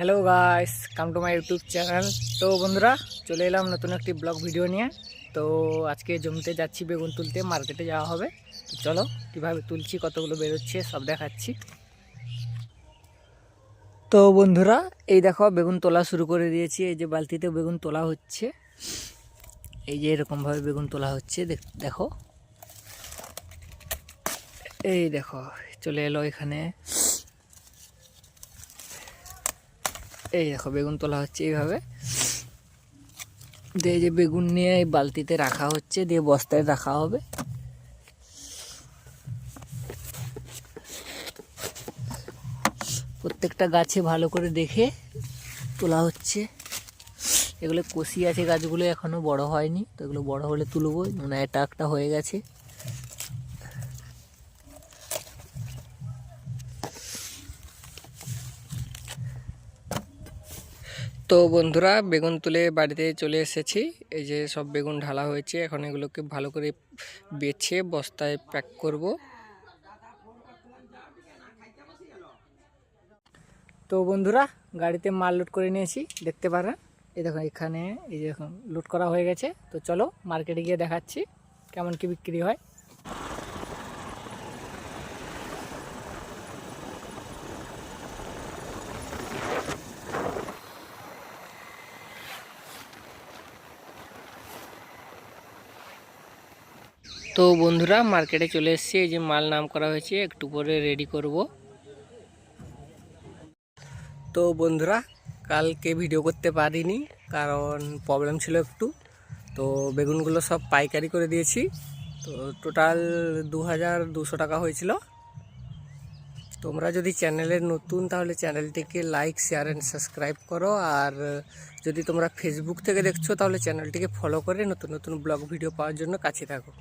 Hello guys, come to my YouTube channel. তো বন্ধুরা, চলে এলাম নতুন একটি ব্লগ ভিডিও নিয়ে। তো আজকে জমিতে যাচ্ছি বেগুন তুলতে, মার্কেটে যাওয়া হবে। তো চলো কীভাবে তুলছি, কতগুলো বেরোচ্ছে সব দেখাচ্ছি। তো বন্ধুরা, এই দেখো বেগুন তোলা শুরু করে দিয়েছি। এই যে বালতিতে বেগুন তোলা হচ্ছে, এই যে এরকমভাবে বেগুন তোলা হচ্ছে। দেখো, এই দেখো চলে এলো এখানে। এই দেখো বেগুন তোলা হচ্ছে এইভাবে দিয়ে, যে বেগুন নিয়ে এই বালতিতে রাখা হচ্ছে, দিয়ে বস্তায় রাখা হবে। প্রত্যেকটা গাছে ভালো করে দেখে তোলা হচ্ছে। এগুলো কষি আছে গাছগুলো, এখনো বড় হয়নি, তো এগুলো বড় হলে তুলবো। মানে এটা একটা হয়ে গেছে। তো বন্ধুরা, বেগুন তুলে বাড়িতে চলে এসেছি। এই যে সব বেগুন ঢালা হয়েছে, এখন এগুলোকে ভালো করে বেছে বস্তায় প্যাক করব। তো বন্ধুরা, গাড়িতে মাল লোড করে নিয়েছি, দেখতে পারেন। এই দেখো এখানে, এই যে এখন লোড করা হয়ে গেছে। তো চলো মার্কেটে গিয়ে দেখাচ্ছি কেমন কি বিক্রি হয়। তো বন্ধুরা, মার্কেটে চলে এসেছি। এই যে মাল নাম করা হয়েছে, একটু পরে রেডি করব। তো বন্ধুরা, কালকে ভিডিও করতে পারিনি, কারণ প্রবলেম ছিল একটু। তো বেগুনগুলো সব পাইকারি করে দিয়েছি। তো টোটাল 2200 টাকা হয়েছিল। তোমরা যদি চ্যানেলে নতুন, তাহলে চ্যানেলটিকে লাইক, শেয়ার অ্যান্ড সাবস্ক্রাইব করো। আর যদি তোমরা ফেসবুক থেকে দেখছো, তাহলে চ্যানেলটিকে ফলো করে নতুন নতুন ব্লগ ভিডিও পাওয়ার জন্য কাছে থাকো।